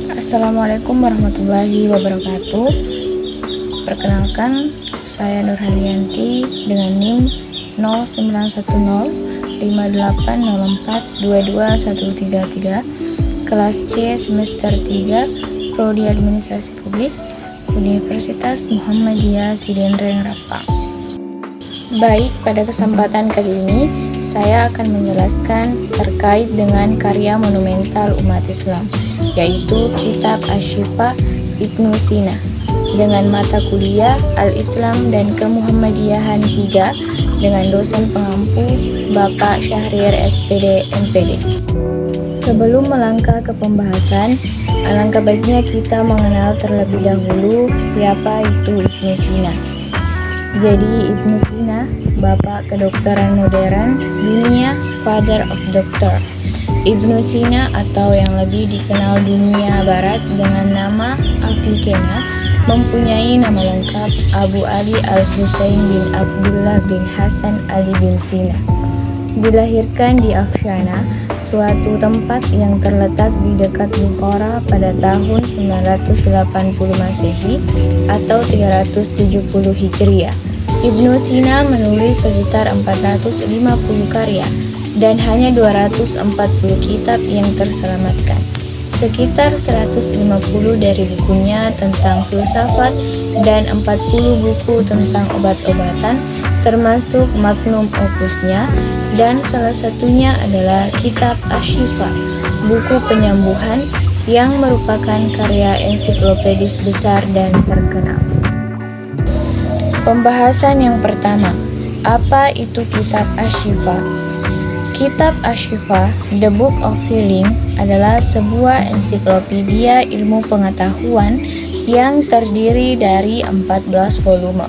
Assalamualaikum warahmatullahi wabarakatuh. Perkenalkan, saya Nurhalianti dengan NIM 09105804221133, kelas C semester 3, Prodi Administrasi Publik, Universitas Muhammadiyah Sidenreng Rapang. Baik, pada kesempatan kali ini saya akan menjelaskan terkait dengan karya monumental umat Islam, yaitu Kitab Asy-Syifa Ibnu Sina, dengan mata kuliah Al-Islam dan Kemuhammadiyahan 3 dengan dosen pengampu Bapak Syahrir SPD MPD. Sebelum melangkah ke pembahasan, alangkah baiknya kita mengenal terlebih dahulu siapa itu Ibnu Sina. Jadi Ibnu Sina, Bapak Kedokteran Modern Dunia, Father of Doctor. Ibnu Sina atau yang lebih dikenal dunia barat dengan nama Avicenna mempunyai nama lengkap Abu Ali Al-Husain bin Abdullah bin Hasan Ali bin Sina. Dilahirkan di Afshana, suatu tempat yang terletak di dekat Bukhara pada tahun 980 Masehi atau 370 Hijriah. Ibnu Sina menulis sekitar 450 karya dan hanya 240 kitab yang terselamatkan. Sekitar 150 dari bukunya tentang filsafat dan 40 buku tentang obat-obatan, termasuk magnum opusnya, dan salah satunya adalah Kitab Asy-Syifa, buku penyembuhan yang merupakan karya ensiklopedis besar dan terkenal. Pembahasan yang pertama, apa itu Kitab Asy-Syifa? Kitab Asy-Syifa, The Book of Healing, adalah sebuah ensiklopedia ilmu pengetahuan yang terdiri dari 14 volume.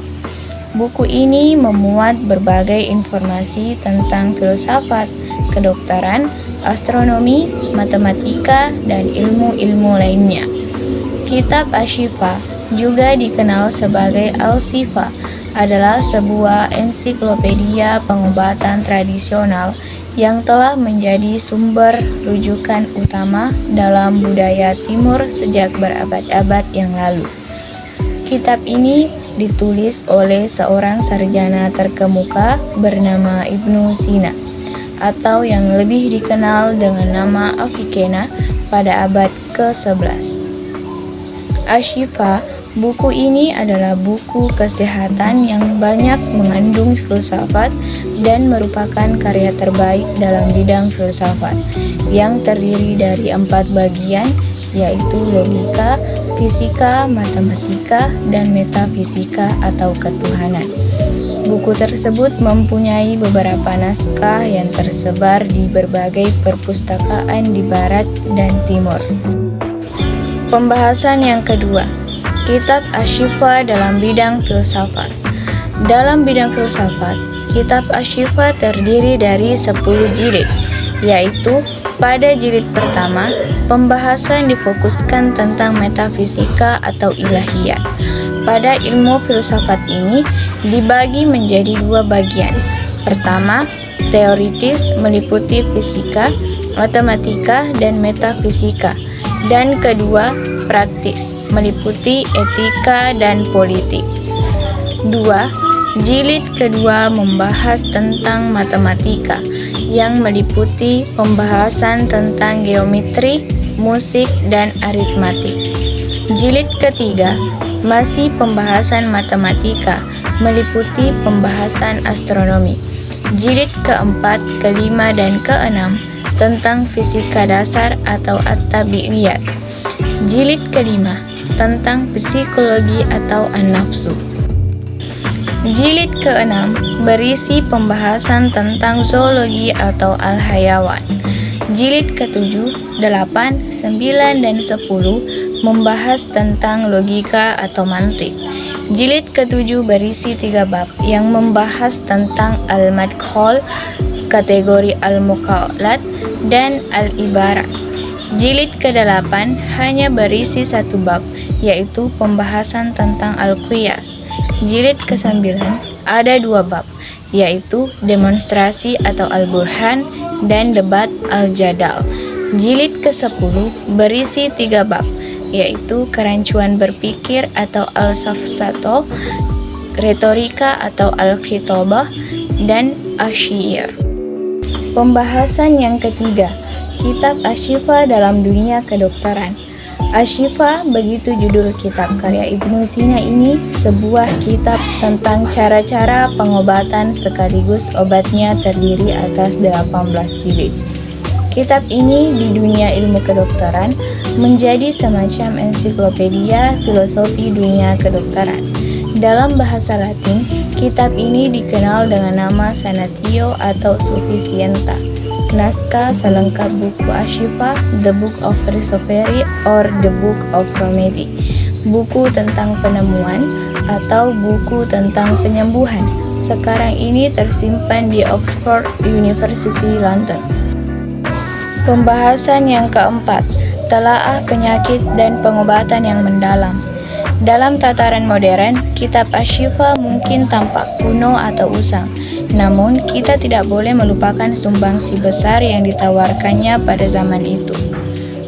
Buku ini memuat berbagai informasi tentang filsafat, kedokteran, astronomi, matematika, dan ilmu-ilmu lainnya. Kitab Asy-Syifa juga dikenal sebagai Al-Syifa, adalah sebuah ensiklopedia pengobatan tradisional yang telah menjadi sumber rujukan utama dalam budaya Timur sejak berabad-abad yang lalu. Kitab ini ditulis oleh seorang sarjana terkemuka bernama Ibnu Sina, atau yang lebih dikenal dengan nama Avicenna pada abad ke-11. Asy-Syifa, buku ini adalah buku kesehatan yang banyak mengandung filsafat dan merupakan karya terbaik dalam bidang filsafat yang terdiri dari 4 bagian, yaitu logika, fisika, matematika, dan metafisika atau ketuhanan. Buku tersebut mempunyai beberapa naskah yang tersebar di berbagai perpustakaan di barat dan timur. Pembahasan yang kedua, Kitab Asy-Syifa dalam bidang filsafat. Dalam bidang filsafat, Kitab Asy-Syifa terdiri dari 10 jilid, yaitu pada jilid pertama, pembahasan difokuskan tentang metafisika atau ilahiyat. Pada ilmu filsafat ini dibagi menjadi 2 bagian. Pertama, teoritis meliputi fisika, matematika, dan metafisika. Dan kedua, praktis meliputi etika dan politik. 2. Jilid kedua membahas tentang matematika yang meliputi pembahasan tentang geometri, musik, dan aritmatik. Jilid ketiga masih pembahasan matematika meliputi pembahasan astronomi. Jilid keempat, kelima, dan keenam tentang fisika dasar atau at-tabi'iyat. Jilid kelima tentang psikologi atau an-nafsu. Jilid keenam berisi pembahasan tentang zoologi atau al-hayawan. Jilid ke-7, 8, 9, dan 10 membahas tentang logika atau mantik. Jilid ke-7 berisi 3 bab yang membahas tentang al-madkhol, kategori al-muqalat, dan al-ibarat. Jilid ke-8 hanya berisi 1 bab, yaitu pembahasan tentang al-qiyas. Jilid ke-9 ada 2 bab, yaitu demonstrasi atau al-burhan dan debat al-jadal. Jilid ke-10 berisi 3 bab, yaitu kerancuan berpikir atau al-safsato, retorika atau al-khitabah, dan asy-syi'r. Pembahasan yang ketiga, kitab Asy-Syifa dalam dunia kedokteran. Asy-Syifa, begitu judul kitab karya Ibnu Sina ini, sebuah kitab tentang cara-cara pengobatan sekaligus obatnya terdiri atas 18 jilid. Kitab ini di dunia ilmu kedokteran menjadi semacam ensiklopedia filosofi dunia kedokteran. Dalam bahasa Latin, kitab ini dikenal dengan nama Sanatio atau Sufficienta. Naskah selengkap buku Asy-Syifa, The Book of Resovery or The Book of Remedy, buku tentang penemuan atau buku tentang penyembuhan, sekarang ini tersimpan di Oxford University London. Pembahasan yang keempat, telaah penyakit dan pengobatan yang mendalam. Dalam tataran modern, kitab Asy-Syifa mungkin tampak kuno atau usang. Namun, kita tidak boleh melupakan sumbangsi besar yang ditawarkannya pada zaman itu.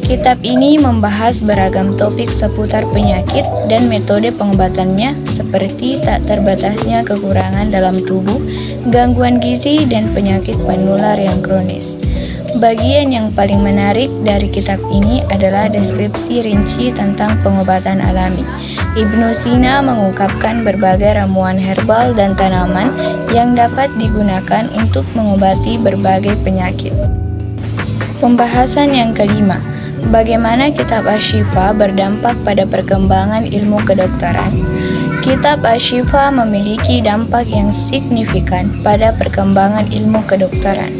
Kitab ini membahas beragam topik seputar penyakit dan metode pengobatannya, seperti tak terbatasnya kekurangan dalam tubuh, gangguan gizi, dan penyakit penular yang kronis. Bagian yang paling menarik dari kitab ini adalah deskripsi rinci tentang pengobatan alami. Ibnu Sina mengungkapkan berbagai ramuan herbal dan tanaman yang dapat digunakan untuk mengobati berbagai penyakit. Pembahasan yang kelima, bagaimana kitab Asy-Syifa berdampak pada perkembangan ilmu kedokteran. Kitab Asy-Syifa memiliki dampak yang signifikan pada perkembangan ilmu kedokteran.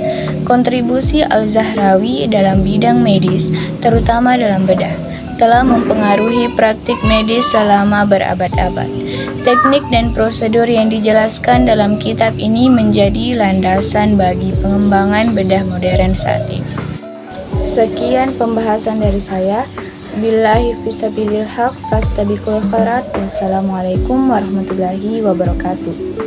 Kontribusi Al-Zahrawi dalam bidang medis, terutama dalam bedah, telah mempengaruhi praktik medis selama berabad-abad. Teknik dan prosedur yang dijelaskan dalam kitab ini menjadi landasan bagi pengembangan bedah modern saat ini. Sekian pembahasan dari saya. Billahi fisabilil haq fastabiqul khairat. Wassalamualaikum warahmatullahi wabarakatuh.